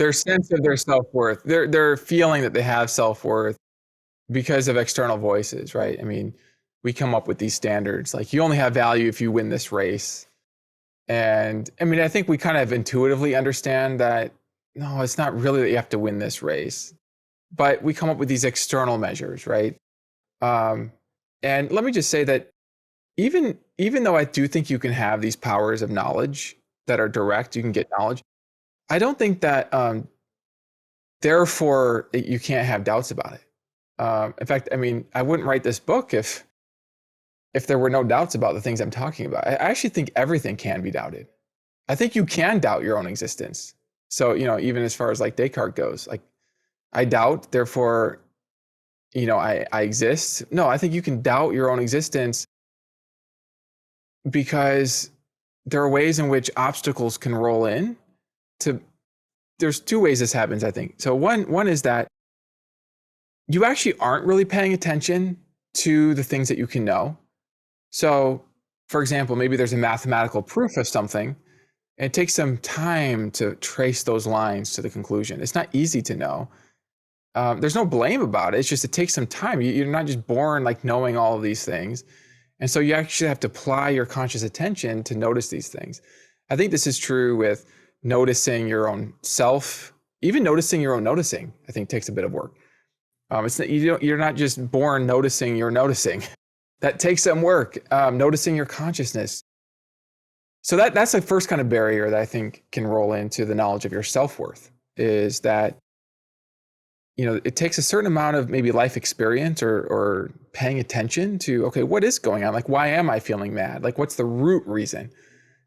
Their sense of their self-worth, their feeling that they have self-worth because of external voices, right? I mean, we come up with these standards like you only have value if you win this race. And I mean, I think we kind of intuitively understand that no, it's not really that you have to win this race, but we come up with these external measures, right? Um, and let me just say that even though I do think you can have these powers of knowledge that are direct, you can get knowledge. I don't think that therefore you can't have doubts about it. In fact, I mean, I wouldn't write this book if there were no doubts about the things I'm talking about. I actually think everything can be doubted. I think you can doubt your own existence. So, even as far as like Descartes goes, like I doubt, therefore, I exist. No, I think you can doubt your own existence because there are ways in which obstacles can roll in to there's two ways this happens, I think. So one is that you actually aren't really paying attention to the things that you can know. So, for example, maybe there's a mathematical proof of something. And it takes some time to trace those lines to the conclusion. It's not easy to know. There's no blame about it. It's just it takes some time. You're not just born like knowing all of these things. And so you actually have to apply your conscious attention to notice these things. I think this is true with noticing your own self, even noticing your own noticing, I think takes a bit of work. You're not just born noticing you're noticing. That takes some work, noticing your consciousness. So that's the first kind of barrier that I think can roll into the knowledge of your self-worth is that, it takes a certain amount of maybe life experience or paying attention to, okay, what is going on? Like, why am I feeling mad? Like, what's the root reason?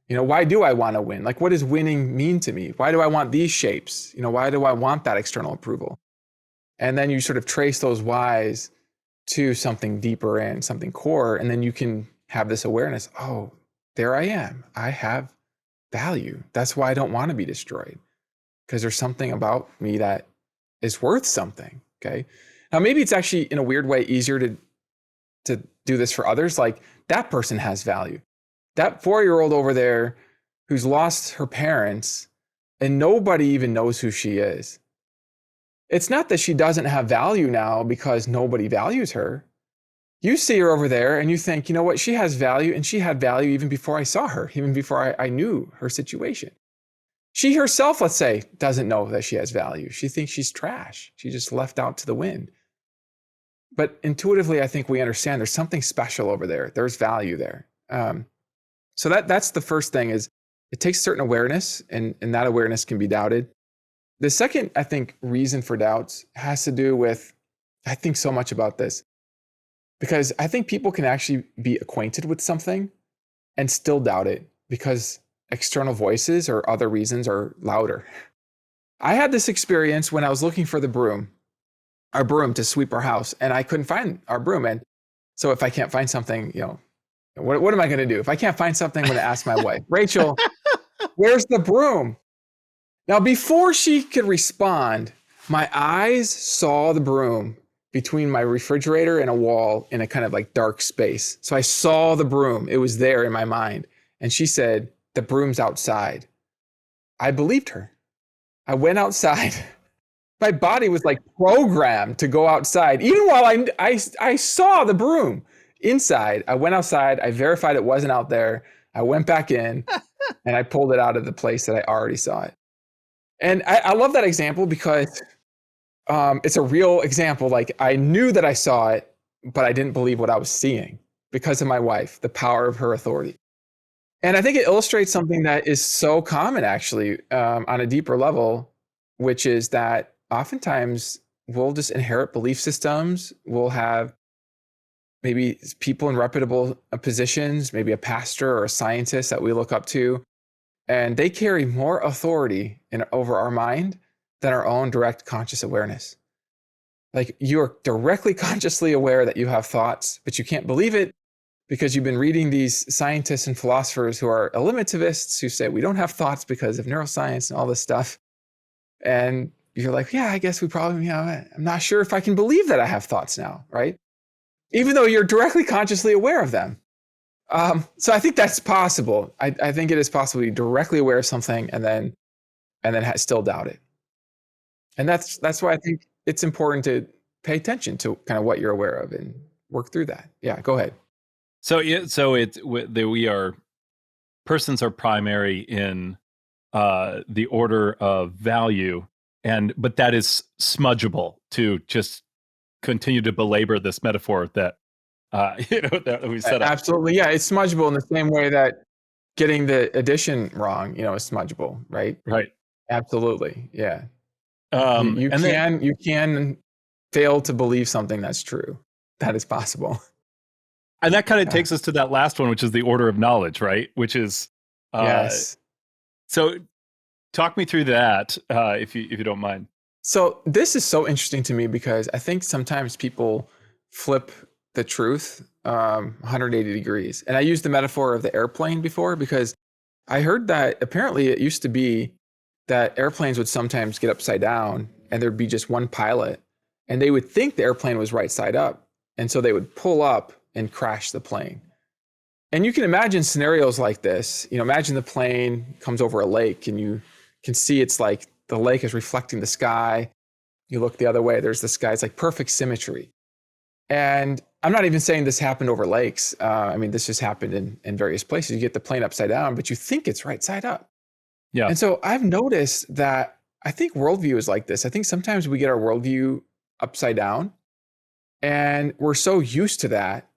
Why do I want to win? Like, what does winning mean to me? Why do I want these shapes? Why do I want that external approval? And then you sort of trace those whys to something deeper in, something core, and then you can have this awareness, oh, there I am. I have value. That's why I don't want to be destroyed, because there's something about me that is worth something. Okay. Now, maybe it's actually in a weird way easier to do this for others. Like that person has value. That 4-year-old over there who's lost her parents and nobody even knows who she is. It's not that she doesn't have value now because nobody values her. You see her over there and you think, you know what, she has value, and she had value even before I saw her, even before I knew her situation. She herself, let's say, doesn't know that she has value. She thinks she's trash. She just left out to the wind. But intuitively, I think we understand there's something special over there. There's value there. So that's the first thing is it takes certain awareness, and that awareness can be doubted. The second, I think, reason for doubts has to do with, I think so much about this, because I think people can actually be acquainted with something and still doubt it because external voices or other reasons are louder. I had this experience when I was looking for our broom to sweep our house, and I couldn't find our broom. And so if I can't find something, what am I going to do? If I can't find something, I'm going to ask my wife, Rachel, where's the broom? Now, before she could respond, my eyes saw the broom between my refrigerator and a wall in a kind of like dark space. So I saw the broom. It was there in my mind. And she said, the broom's outside. I believed her. I went outside. My body was like programmed to go outside. Even while I saw the broom inside, I went outside. I verified it wasn't out there. I went back in and I pulled it out of the place that I already saw it. And I love that example because it's a real example. Like I knew that I saw it, but I didn't believe what I was seeing because of my wife, the power of her authority. And I think it illustrates something that is so common actually on a deeper level, which is that oftentimes we'll just inherit belief systems. We'll have maybe people in reputable positions, maybe a pastor or a scientist that we look up to, and they carry more authority over our mind than our own direct conscious awareness. Like you're directly consciously aware that you have thoughts, but you can't believe it because you've been reading these scientists and philosophers who are eliminativists who say we don't have thoughts because of neuroscience and all this stuff. And you're like, yeah, I guess we probably, I'm not sure if I can believe that I have thoughts now, right? Even though you're directly consciously aware of them. So I think that's possible. I think it is possible to be directly aware of something and then still doubt it. And that's why I think it's important to pay attention to kind of what you're aware of and work through that. Yeah, go ahead. So we are persons are primary in the order of value, but that is smudgeable, to just continue to belabor this metaphor that that we set up. Absolutely. Yeah, it's smudgeable in the same way that getting the addition wrong, is smudgeable, right? Right. Absolutely. Yeah. You And then can fail to believe something that's true. That is possible. that kind of Yeah. takes us to that last one, which is the order of knowledge, right? Which is Yes. so talk me through that, if you don't mind. So this is so interesting to me because I think sometimes people flip the truth 180 degrees. And I used the metaphor of the airplane before because I heard that apparently it used to be that airplanes would sometimes get upside down and there'd be just one pilot and they would think the airplane was right side up. And so they would pull up and crash the plane. And you can imagine scenarios like this. Imagine the plane comes over a lake and you can see it's like the lake is reflecting the sky. You look the other way, there's the sky. It's like perfect symmetry. And I'm not even saying this happened over lakes. This just happened in various places. You get the plane upside down, but you think it's right side up. Yeah. And so I've noticed that I think worldview is like this. I think sometimes we get our worldview upside down and we're so used to that.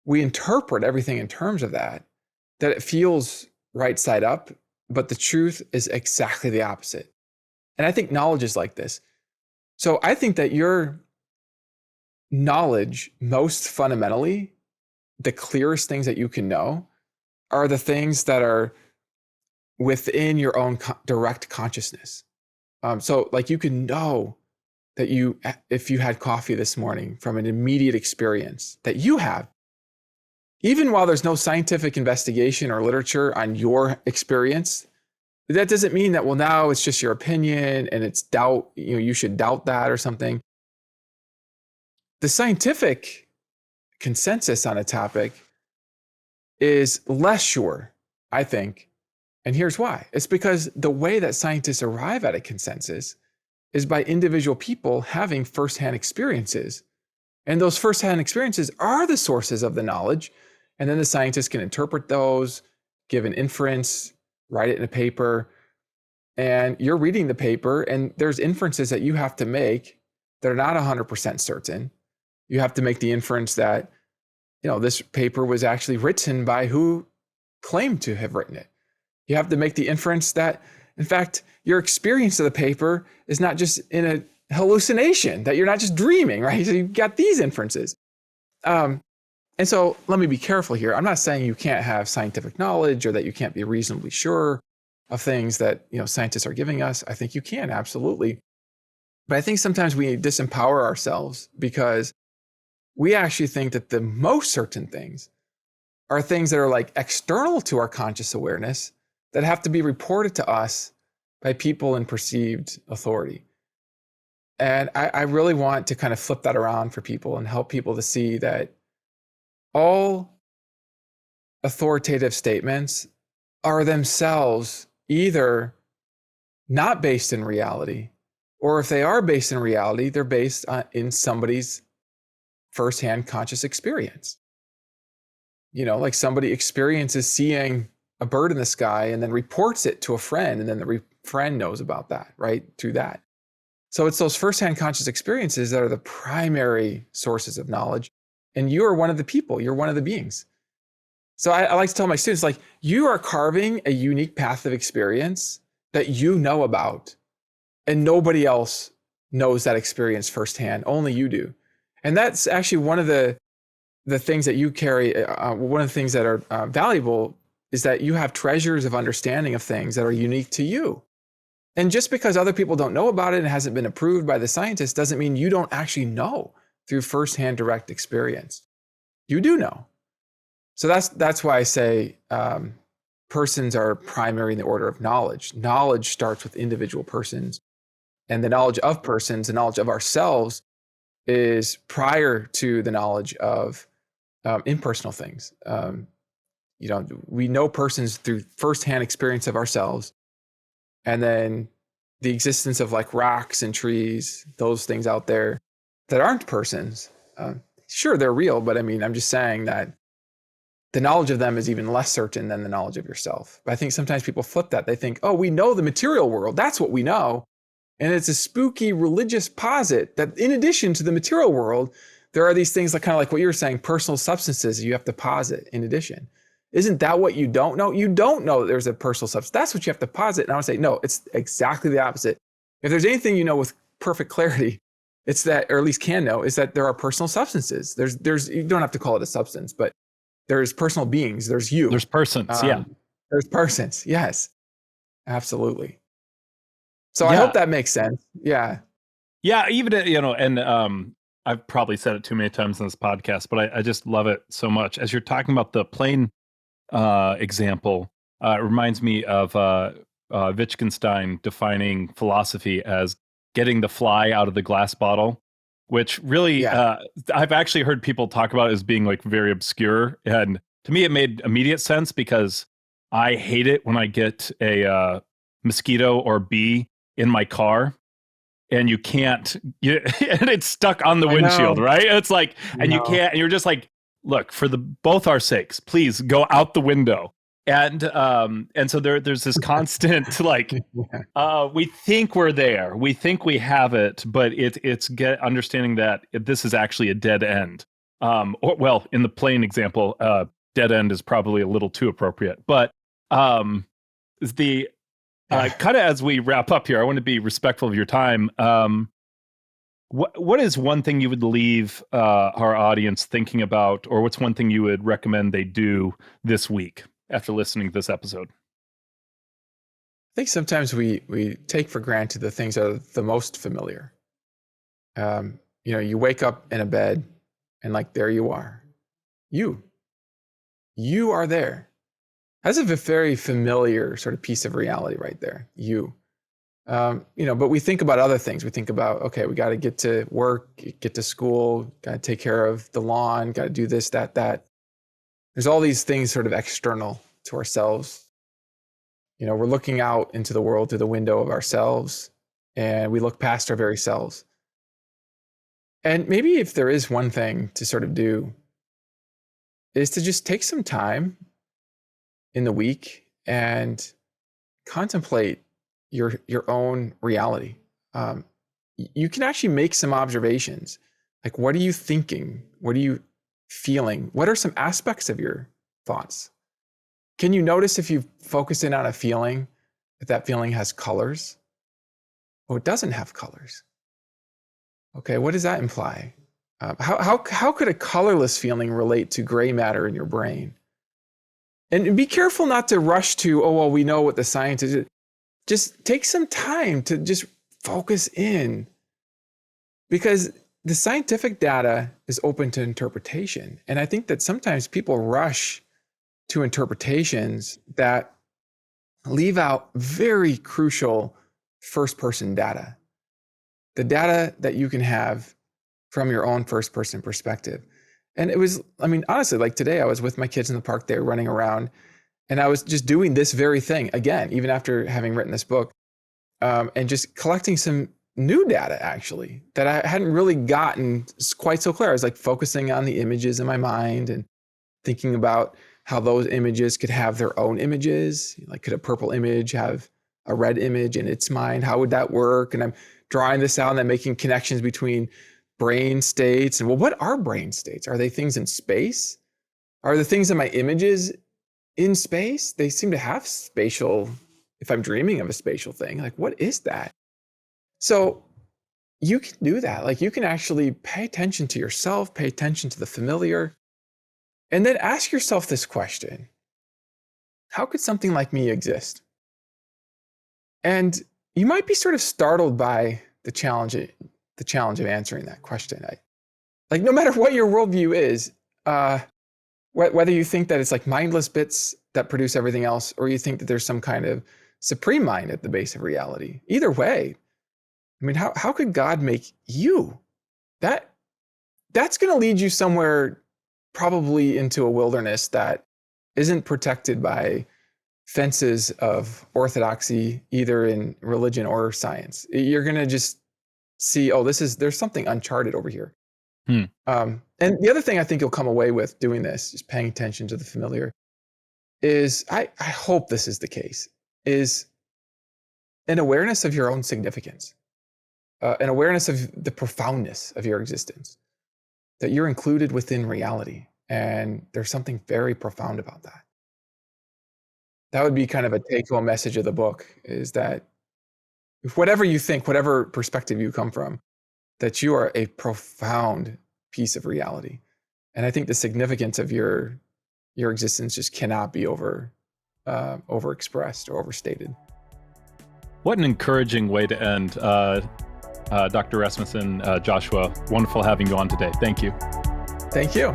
We interpret everything in terms of that it feels right side up, but the truth is exactly the opposite. And I think knowledge is like this. So I think that your knowledge, most fundamentally, the clearest things that you can know are the things that are within your own direct consciousness. So like you can know that if you had coffee this morning from an immediate experience that you have, even while there's no scientific investigation or literature on your experience, that doesn't mean that, well, now it's just your opinion and it's doubt, you should doubt that or something. The scientific consensus on a topic is less sure, I think. And here's why. It's because the way that scientists arrive at a consensus is by individual people having firsthand experiences. And those firsthand experiences are the sources of the knowledge. And then the scientists can interpret those, give an inference, write it in a paper. And you're reading the paper, and there's inferences that you have to make that are not 100% certain. You have to make the inference that, this paper was actually written by who claimed to have written it. You have to make the inference that, in fact, your experience of the paper is not just in a hallucination, that you're not just dreaming, right? So you've got these inferences. And so let me be careful here. I'm not saying you can't have scientific knowledge or that you can't be reasonably sure of things that scientists are giving us. I think you can, absolutely. But I think sometimes we disempower ourselves because we actually think that the most certain things are things that are like external to our conscious awareness that have to be reported to us by people in perceived authority. And I really want to kind of flip that around for people and help people to see that all authoritative statements are themselves either not based in reality, or if they are based in reality, they're based in somebody's firsthand conscious experience. Like somebody experiences seeing a bird in the sky and then reports it to a friend, and then the friend knows about that, right? Through that. So it's those firsthand conscious experiences that are the primary sources of knowledge. And you are one of the people, you're one of the beings. So I like to tell my students, like, you are carving a unique path of experience that you know about, and nobody else knows that experience firsthand. Only you do. And that's actually one of the things that you carry. One of the things that are valuable is that you have treasures of understanding of things that are unique to you. And just because other people don't know about it and hasn't been approved by the scientists doesn't mean you don't actually know through firsthand direct experience. You do know. So that's why I say persons are primary in the order of knowledge. Knowledge starts with individual persons, and the knowledge of persons, the knowledge of ourselves, is prior to the knowledge of impersonal things. We know persons through firsthand experience of ourselves, and then the existence of like rocks and trees, those things out there that aren't persons. Sure, they're real, but I mean, I'm just saying that the knowledge of them is even less certain than the knowledge of yourself. But I think sometimes people flip that. They think, oh, we know the material world. That's what we know. And it's a spooky religious posit that in addition to the material world, there are these things like kind of like what you were saying, personal substances you have to posit in addition. Isn't that what you don't know? You don't know that there's a personal substance. That's what you have to posit. And I would say, no, it's exactly the opposite. If there's anything you know with perfect clarity, it's that, or at least can know, is that there are personal substances. You don't have to call it a substance, but there's personal beings. There's you. There's persons. Yeah. There's persons. Yes, absolutely. So Yeah. I hope that makes sense. Yeah. Yeah. Even, and I've probably said it too many times in this podcast, but I just love it so much. As you're talking about the plane example, it reminds me of Wittgenstein defining philosophy as getting the fly out of the glass bottle, which really I've actually heard people talk about as being like very obscure. And to me, it made immediate sense because I hate it when I get a mosquito or bee in my car and you can't, and it's stuck on the windshield, right? It's like, and you can't, and you're just like, look, for both our sakes, please go out the window. And so there's this constant like, we think we're there, we think we have it, but it's understanding that this is actually a dead end. Well, in the plane example, dead end is probably a little too appropriate, but the kind of as we wrap up here, I want to be respectful of your time. What is one thing you would leave our audience thinking about, or what's one thing you would recommend they do this week after listening to this episode? I think sometimes we take for granted the things that are the most familiar. You wake up in a bed and like, there you are. You are there. That's a very familiar sort of piece of reality right there. But we think about other things. We think about, okay, we got to get to work, get to school, got to take care of the lawn, got to do this, that. There's all these things sort of external to ourselves. We're looking out into the world through the window of ourselves, and we look past our very selves. And maybe if there is one thing to sort of do, is to just take some time in the week and contemplate your own reality. You can actually make some observations. Like, what are you thinking? What are you feeling? What are some aspects of your thoughts? Can you notice if you focus in on a feeling, that feeling has colors? Oh, it doesn't have colors. Okay, what does that imply? How could a colorless feeling relate to gray matter in your brain? And be careful not to rush to, oh, well, we know what the science is. Just take some time to just focus in, because the scientific data is open to interpretation. And I think that sometimes people rush to interpretations that leave out very crucial first-person data, the data that you can have from your own first-person perspective. And it was, honestly, like today, I was with my kids in the park, they were running around, and I was just doing this very thing again, even after having written this book, and just collecting some new data, actually, that I hadn't really gotten quite so clear. I was like focusing on the images in my mind and thinking about how those images could have their own images. Like, could a purple image have a red image in its mind? How would that work? And I'm drawing this out and then making connections between brain states. And well, what are brain states? Are they things in space? Are the things in my images in space? They seem to have spatial, if I'm dreaming of a spatial thing, like what is that? So you can do that. Like, you can actually pay attention to yourself, pay attention to the familiar, and then ask yourself this question: how could something like me exist? And you might be sort of startled by the challenge of answering that question. Like, no matter what your worldview is, whether you think that it's like mindless bits that produce everything else, or you think that there's some kind of supreme mind at the base of reality, either way, how could God make you? That's going to lead you somewhere, probably into a wilderness that isn't protected by fences of orthodoxy, either in religion or science. You're going to just see, oh, there's something uncharted over here. And the other thing I think you'll come away with doing this, just paying attention to the familiar, is I hope this is the case, is an awareness of your own significance, an awareness of the profoundness of your existence, that you're included within reality. And there's something very profound about that. That would be kind of a take-home message of the book, is that whatever you think, whatever perspective you come from, that you are a profound piece of reality. And I think the significance of your existence just cannot be overexpressed or overstated. What an encouraging way to end. Dr. Rasmussen, Joshua, wonderful having you on today. Thank you. Thank you.